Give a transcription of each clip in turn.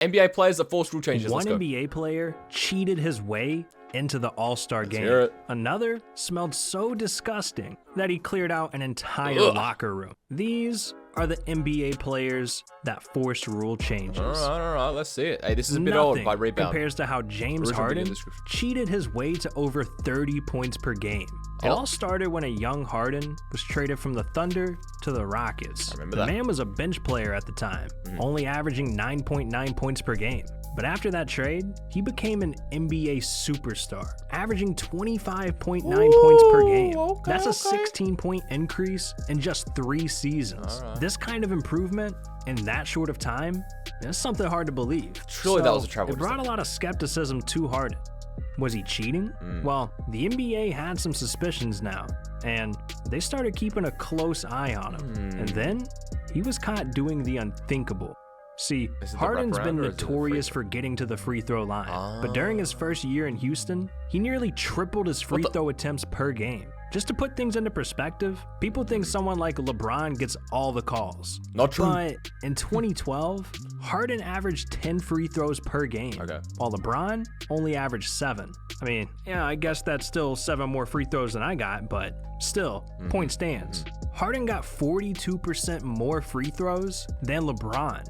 NBA players that force rule changes. One Let's go. NBA player cheated his way into the All-Star game. hear it. Another smelled so disgusting that he cleared out an entire locker room. These are the NBA players that forced rule changes. All right, let's see it. Hey, this is a bit old by rebound. Compares to how James Original video Harden description. cheated his way to over 30 points per game. It all started when a young Harden was traded from the Thunder to the Rockets. I remember the that. man was a bench player at the time, only averaging 9.9 points per game. But after that trade, he became an NBA superstar, averaging 25.9 points per game. That's a 16-point increase in just 3 seasons. This kind of improvement in that short of time is something hard to believe. Surely that was a travel It brought a lot of skepticism to Harden. Was he cheating? Well, the NBA had some suspicions now, and they started keeping a close eye on him. And then he was caught doing the unthinkable. See, Harden's been notorious for getting to the free throw line, but during his first year in Houston, he nearly tripled his free throw attempts per game. Just to put things into perspective, people think someone like LeBron gets all the calls. Not true. But in 2012, Harden averaged 10 free throws per game, while LeBron only averaged 7. I mean, yeah, I guess that's still 7 more free throws than I got, but still, point stands. Harden got 42% more free throws than LeBron,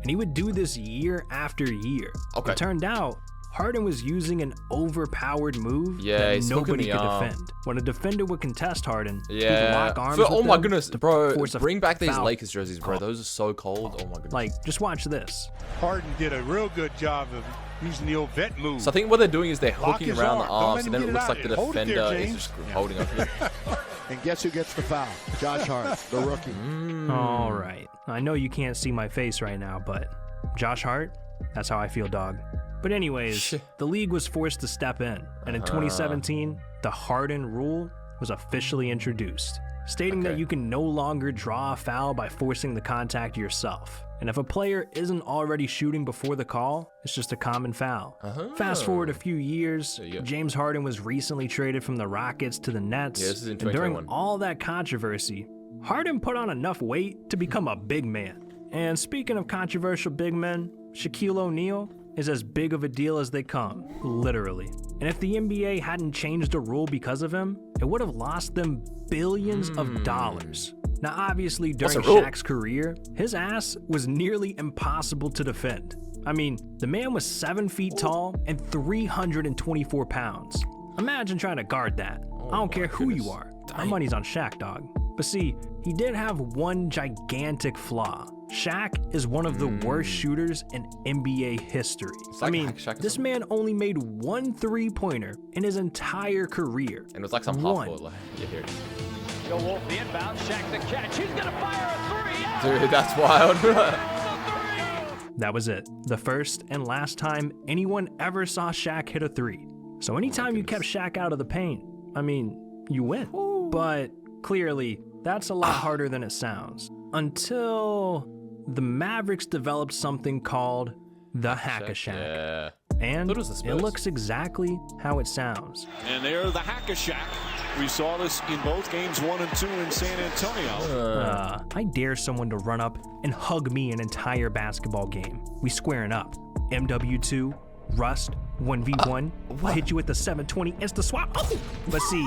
and he would do this year after year. It turned out Harden was using an overpowered move that nobody could defend. When a defender would contest Harden, he'd lock arms with oh my them goodness, to bro! force a Bring back these foul. Lakers jerseys, bro. Those are so cold. Oh my goodness. Like, just watch this. Harden did a real good job of using the old vet move. So I think what they're doing is they're hooking his around the arm. arm, Don't so let then him it get looks it like the out. Hold it there, defender is James. just holding up. And guess who gets the foul? Josh Hart, the rookie. All right. I know you can't see my face right now, but Josh Hart, that's how I feel, dog. But anyways, the league was forced to step in, and in 2017, the Harden rule was officially introduced, stating that you can no longer draw a foul by forcing the contact yourself. And if a player isn't already shooting before the call, it's just a common foul. Fast forward a few years, James Harden was recently traded from the Rockets to the Nets, this is in and 2021. during all that controversy, Harden put on enough weight to become a big man. And speaking of controversial big men, Shaquille O'Neal is as big of a deal as they come, literally. And if the NBA hadn't changed the rule because of him, it would have lost them billions of dollars. Now, obviously, during Shaq's career, his ass was nearly impossible to defend. I mean, the man was 7 feet tall and 324 pounds. Imagine trying to guard that. I don't care who you are. My money's on Shaq, dog. But see, he did have one gigantic flaw. Shaq is one of the worst shooters in NBA history. I mean, this man only made 1 3-pointer in his entire career. And it was like some half court. Like, yeah, here it is. Go Wolf, the inbound, Shaq the catch. He's gonna fire a 3. Yeah! Dude, that's wild. That was it. The first and last time anyone ever saw Shaq hit a 3. So anytime you kept Shaq out of the paint, I mean, you win. But clearly, that's a lot harder than it sounds. Until the Mavericks developed something called the Hack-a-Shack. Yeah. And it looks exactly how it sounds. And there, the Hack-a-Shack. We saw this in both games 1 and 2 in San Antonio. I dare someone to run up and hug me an entire basketball game. We squaring up. MW2, Rust, 1v1. I hit you with the 720 insta swap. Oh! But see,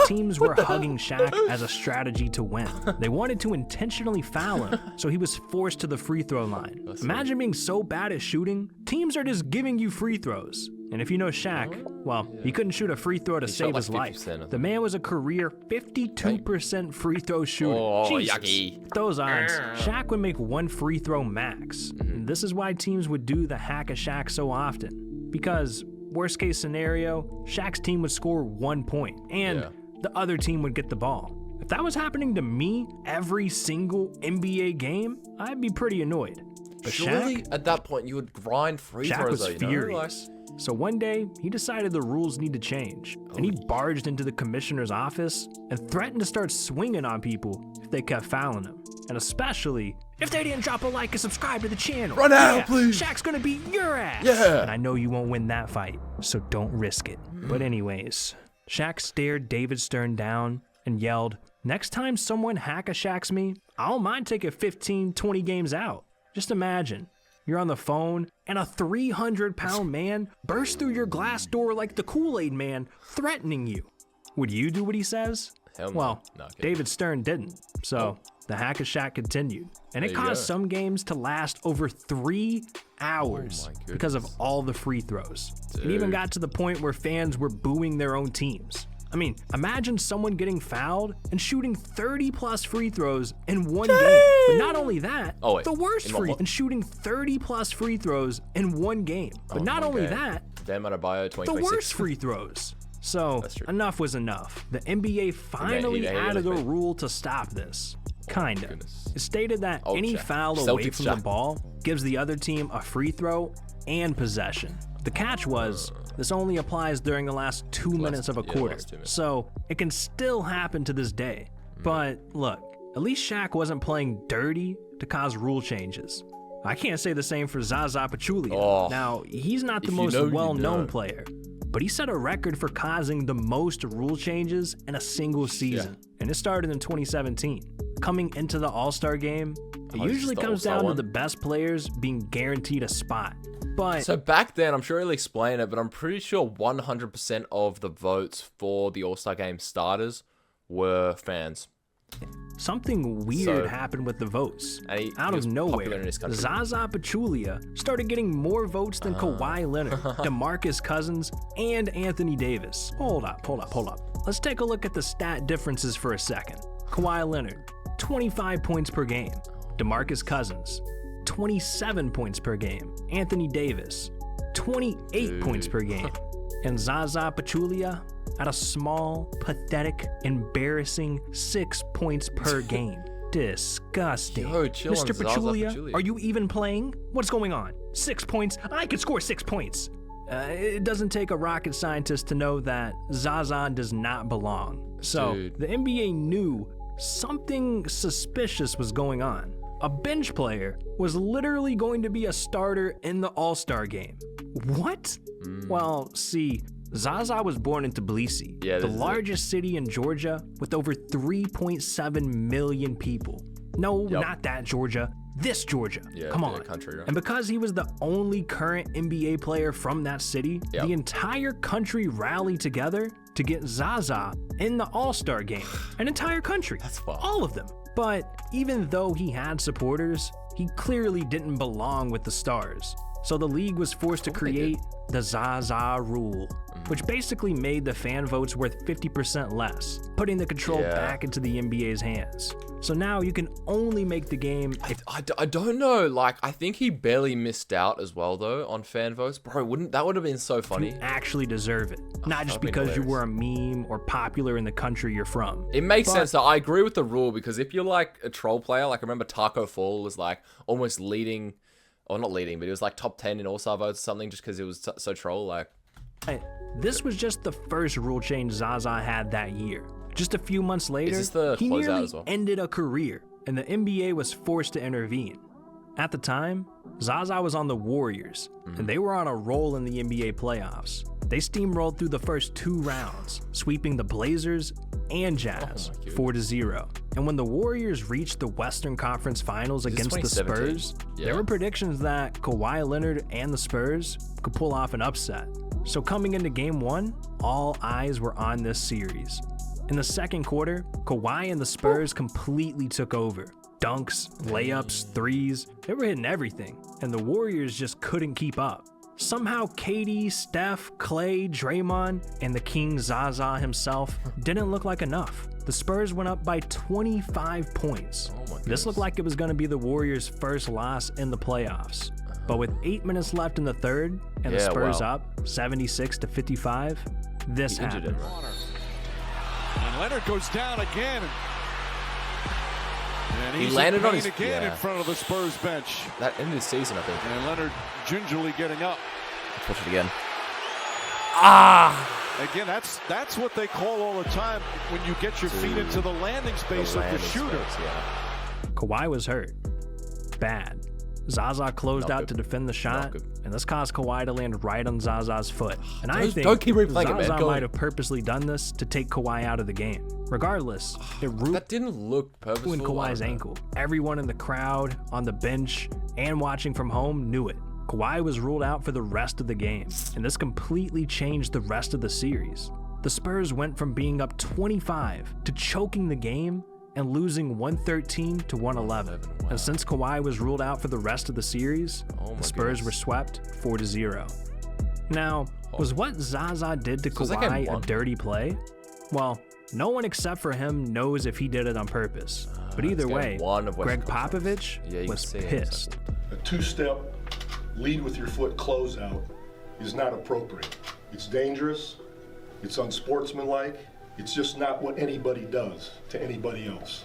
teams were hugging Shaq as a strategy to win. They wanted to intentionally foul him, so he was forced to the free throw line. Imagine being so bad at shooting, teams are just giving you free throws. And if you know Shaq, well, he couldn't shoot a free throw to save his life. The man was a career 52% free throw shooter. yucky. With those odds, Shaq would make 1 free throw max. And this is why teams would do the Hack-a-Shack so often. Because, worst case scenario, Shaq's team would score 1 point, and the other team would get the ball. If that was happening to me every single NBA game, I'd be pretty annoyed. But Surely, Shaq, at that point, you would grind free Shaq throws, was though, you know? furious. So one day, he decided the rules need to change, and he barged into the commissioner's office and threatened to start swinging on people if they kept fouling him. And especially if they didn't drop a like and subscribe to the channel. Run out, please. Shaq's gonna beat your ass. Yeah. And I know you won't win that fight, so don't risk it. But anyways, Shaq stared David Stern down and yelled, "Next time someone Hack-a-Shacks me, I don't mind taking 15, 20 games out." Just imagine, you're on the phone, and a 300-pound man bursts through your glass door like the Kool-Aid man, threatening you. Would you do what he says? Hell no. Well, No, okay. David Stern didn't, so the Hack-a-Shack continued. And it There you caused go. some games to last over 3 hours Oh my because of goodness. all the free throws. It even Dude. got to the point where fans were booing their own teams. I mean, imagine someone getting fouled and shooting 30-plus free throws in one game. But not only that, Oh, wait. the worst In what- free what? and shooting 30-plus free throws in one game. But Oh, not one only game. that, Bam Adebayo, the 2026. worst free throws. So That's true. enough was enough. The NBA finally he added a really- rule to stop this. Kinda. goodness. It stated that Oh, any Shaq. foul away Celtics from Shaq. the ball gives the other team a free throw and possession. The catch was, this only applies during the last 2 minutes of a yeah, quarter. last 2 minutes. So it can still happen to this day. But look, at least Shaq wasn't playing dirty to cause rule changes. I can't say the same for Zaza Pachulia. Oh, Now, he's not the if you most know, you well-known know. player, but he set a record for causing the most rule changes in a single season. And it started in 2017. Coming into the All-Star game, it Oh, this is usually the comes All-Star down to one? the best players being guaranteed a spot. But So back then, I'm sure he'll explain it, but I'm pretty sure 100% of the votes for the All-Star Game starters were fans. something weird So- happened with the votes. And he Out was of popular nowhere, in his country. Zaza Pachulia started getting more votes than Kawhi Leonard, DeMarcus Cousins, and Anthony Davis. Hold up. Let's take a look at the stat differences for a second. Kawhi Leonard, 25 points per game. DeMarcus Cousins, 27 points per game. Anthony Davis, 28 points per game. And Zaza Pachulia at a small, pathetic, embarrassing 6 points per game. Disgusting. Yo, chill on Mr. Zaza Pachulia, Pachulia. are you even playing? What's going on? 6 points? I could score 6 points. It doesn't take a rocket scientist to know that Zaza does not belong. So Dude. the NBA knew something suspicious was going on. A bench player was literally going to be a starter in the All-Star game. What? Well, see, Zaza was born in Tbilisi, Yeah, the this is it. largest city in Georgia with over 3.7 million people. No, Yup. not that Georgia. This Georgia. Yeah, Come the on. country, right? And because he was the only current NBA player from that city, Yep. the entire country rallied together to get Zaza in the All-Star game. An entire country. That's wild. All of them. But even though he had supporters, he clearly didn't belong with the stars. So the league was forced to they create the Zaza rule, which basically made the fan votes worth 50% less, putting the control Yeah. back into the NBA's hands. So now you can only make the game if I don't know. Like, I think he barely missed out as well, though, on fan votes. Bro, that would have been so funny. you actually deserve it, not just that'd be because you hilarious. were a meme or popular in the country you're from. It makes But- sense, though. I agree with the rule, because if you're, like, a troll player, like, I remember Taco Fall was, like, almost leading, or not leading, but he was, like, top 10 in All-Star votes or something just because it was so troll, like... This was just the first rule change Zaza had that year. Just a few months later, this the he closeout nearly as well? ended a career, and the NBA was forced to intervene. At the time, Zaza was on the Warriors, and they were on a roll in the NBA playoffs. They steamrolled through the first 2 rounds, sweeping the Blazers and Jazz 4-0. And when the Warriors reached the Western Conference Finals this against the 2017? Spurs, Yeah. there were predictions that Kawhi Leonard and the Spurs could pull off an upset. So coming into Game 1, all eyes were on this series. In the second quarter, Kawhi and the Spurs completely took over. Dunks, layups, threes, they were hitting everything, and the Warriors just couldn't keep up. Somehow KD, Steph, Clay, Draymond, and the King Zaza himself didn't look like enough. The Spurs went up by 25 points. Oh my This goodness. looked like it was going to be the Warriors' first loss in the playoffs. But with 8 minutes left in the third, and the Yeah, Spurs wow. up 76-55, this He injured happened. him, right? And Leonard goes down again. And He he's landed in on pain his- again yeah. in front of the Spurs bench. That ended the season, I think. And Leonard gingerly getting up. Let's watch it again. Again, that's what they call all the time when you get your feet into the landing space of the landing shooter. space, yeah. Kawhi was hurt. Bad. Zaza closed Not out good. to defend the shot, good. and this caused Kawhi to land right on Zaza's foot. And I think don't keep replaying it, man. Zaza Go might on. have purposely done this to take Kawhi out of the game. Regardless, it That didn't look purposeful. ruined Kawhi's ankle. Everyone in the crowd, on the bench, and watching from home knew it. Kawhi was ruled out for the rest of the game, and this completely changed the rest of the series. The Spurs went from being up 25 to choking the game and losing 113 to 111. Wow. And since Kawhi was ruled out for the rest of the series, Oh my the Spurs goodness. were swept 4-0. Now, was what Zaza did to So it's like game Kawhi a one. dirty play? Well, no one except for him knows if he did it on purpose. But it's either game way, one of Western Greg Conference. Popovich Yeah, you was can see it. pissed. A two-step lead with your foot closeout is not appropriate. It's dangerous, it's unsportsmanlike, it's just not what anybody does to anybody else.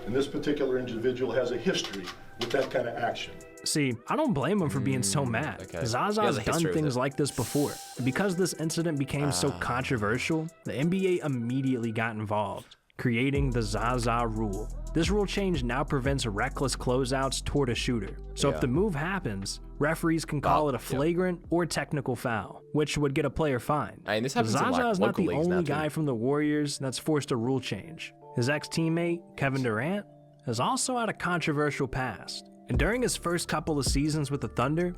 And this particular individual has a history with that kind of action. See, I don't blame him for being so mad. okay. He has Zaza's a done history with things it. like this before. And because this incident became so controversial, the NBA immediately got involved, creating the Zaza rule. This rule change now prevents reckless closeouts toward a shooter. So if Yeah. the move happens, referees can call it a flagrant or technical foul, which would get a player fined. And this happens in, Zaza like, is not local the leagues now, only too. guy from the Warriors that's forced a rule change. His ex-teammate, Kevin Durant, has also had a controversial past. And during his first couple of seasons with the Thunder,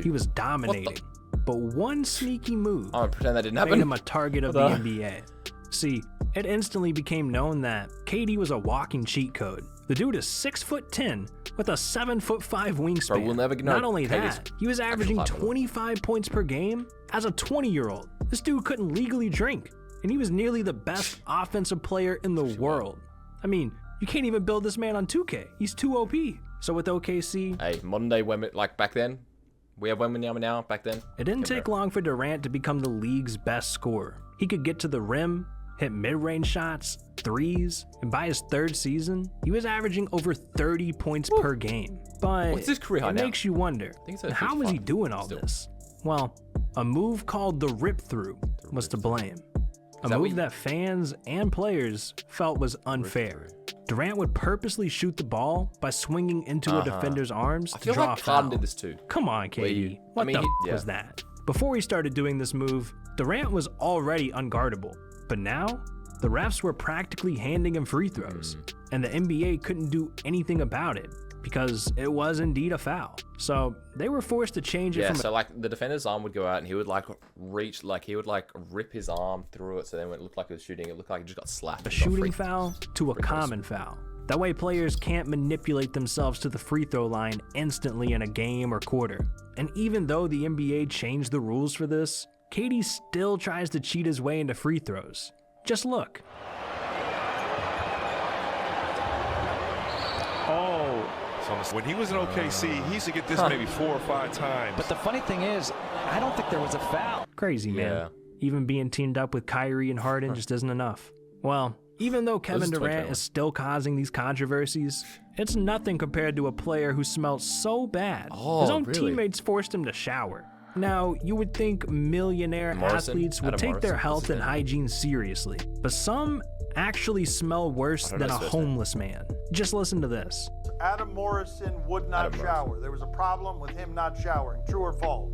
he was dominating. But one sneaky move I'm gonna pretend that didn't made happen. him a target of the NBA. See, it instantly became known that KD was a walking cheat code. The dude is 6'10" with a 7'5" wingspan. Bro, we'll never know Not only KD's that, he was averaging actual height, by the way. 25 points per game as a 20-year-old. This dude couldn't legally drink, and he was nearly the best offensive player in the world. I mean, you can't even build this man on 2K. He's too OP. So with OKC, Hey, modern day women, like back then, we have women now. Back then, it didn't Yeah, take bro. long for Durant to become the league's best scorer. He could get to the rim, hit mid-range shots, threes, and by his third season, he was averaging over 30 points per game. But What's his career high it now? makes you wonder, think it's at how was he 55 doing all still. this? Well, a move called the rip-through was to blame. A that what move you- that fans and players felt was unfair. Durant would purposely shoot the ball by swinging into a defender's arms I to feel draw like a foul. Harden did this too. Come on, KD. I What mean, the yeah. was that? Before he started doing this move, Durant was already unguardable. But now, the refs were practically handing him free throws. And the NBA couldn't do anything about it because it was indeed a foul. So they were forced to change it Yeah, from so like the defender's arm would go out and he would like reach, like he would like rip his arm through it. So then when it looked like he was shooting, it looked like he just got slapped. a He got shooting free- foul to a free throws. common foul. That way players can't manipulate themselves to the free throw line instantly in a game or quarter. And even though the NBA changed the rules for this, KD still tries to cheat his way into free throws. Just look. When he was in OKC, he used to get this maybe 4 or 5 times. But the funny thing is, I don't think there was a foul. Crazy, man. Yeah. Even being teamed up with Kyrie and Harden just isn't enough. Well, even though Kevin is Durant 2021. is still causing these controversies, it's nothing compared to a player who smelled so bad, his own really? teammates forced him to shower. Now, you would think millionaire Morrison? athletes would Adam take their Morrison? health What's his and name? hygiene seriously, but some actually smell worse don't than know a his first name. homeless man. Just listen to this. Adam Morrison would not Adam shower. There was a problem with him not showering. True or false?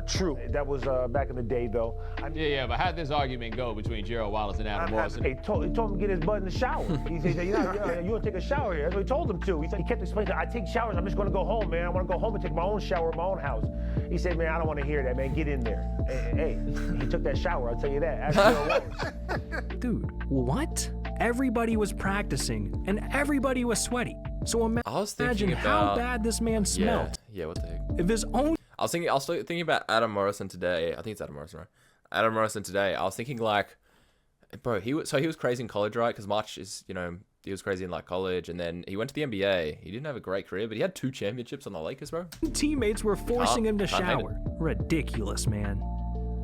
True. That was back in the day, though. Yeah, but how'd this argument go between Gerald Wallace and Adam Morrison? He told him to get his butt in the shower. He said, you don't take a shower here. That's what he told him to. He said he kept explaining, I take showers. I'm just going to go home, man. I want to go home and take my own shower in my own house. He said, man, I don't want to hear that, man. Get in there. Hey, he took that shower. I'll tell you that. Ask Gerald Wallace. Dude, what? Everybody was practicing, and everybody was sweaty. So I was thinking imagine how about- bad this man smelled. Yeah, what the heck? If his own I was thinking about Adam Morrison today. I think it's Adam Morrison, right? Adam Morrison today. I was thinking like, bro, he was crazy in college, right? Because March is, he was crazy in like college, and then he went to the NBA. He didn't have a great career, but he had 2 championships on the Lakers, bro. teammates were forcing him to Can't hate it. shower. Ridiculous, man.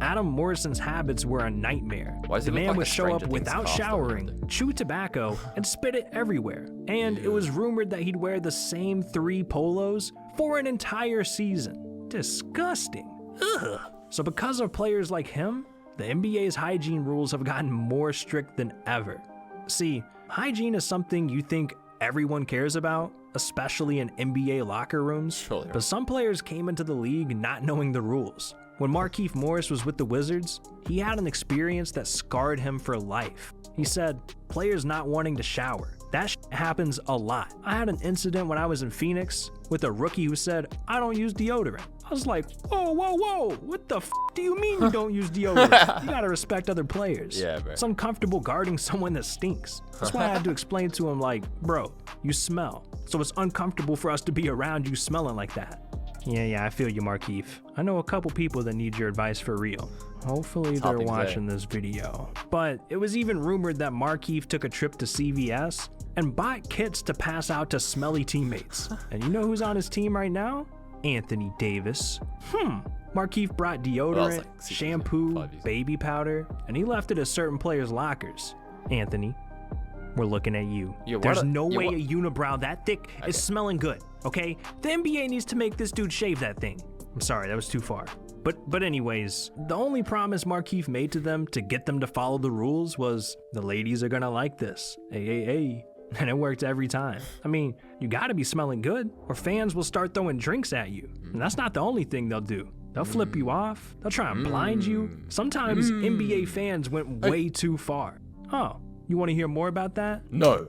Adam Morrison's habits were a nightmare. Why does The he look man like would a show up Stranger Things without cast or showering, something? chew tobacco, and spit it everywhere. And it was rumored that he'd wear the same 3 polos for an entire season. Disgusting. Ugh. So because of players like him, the NBA's hygiene rules have gotten more strict than ever. See, hygiene is something you think everyone cares about, especially in NBA locker rooms. Surely. But some players came into the league not knowing the rules. When Markieff Morris was with the Wizards, he had an experience that scarred him for life. He said, players not wanting to shower. That happens a lot. I had an incident when I was in Phoenix with a rookie who said, I don't use deodorant. I was like, whoa, whoa, whoa, what the do you mean you don't use deodorant? You gotta respect other players. Yeah, bro. It's uncomfortable guarding someone that stinks. That's why I had to explain to him, like, bro, you smell. So it's uncomfortable for us to be around you smelling like that. Yeah, I feel you, Markieff. I know a couple people that need your advice for real. Hopefully they're watching this video. But it was even rumored that Markieff took a trip to CVS and bought kits to pass out to smelly teammates. And you know who's on his team right now? Anthony Davis. Markieff brought deodorant, shampoo, baby powder, and he left it at certain players' lockers. Anthony, we're looking at you. There's no way a unibrow that thick is smelling good, okay? The NBA needs to make this dude shave that thing. I'm sorry, that was too far. But anyways, the only promise Markieff made to them to get them to follow the rules was the ladies are gonna like this. Hey. And it worked every time. I mean, you gotta be smelling good or fans will start throwing drinks at you. And that's not the only thing they'll do. They'll flip you off. They'll try and blind you. Sometimes NBA fans went way too far. Oh, you wanna hear more about that? No.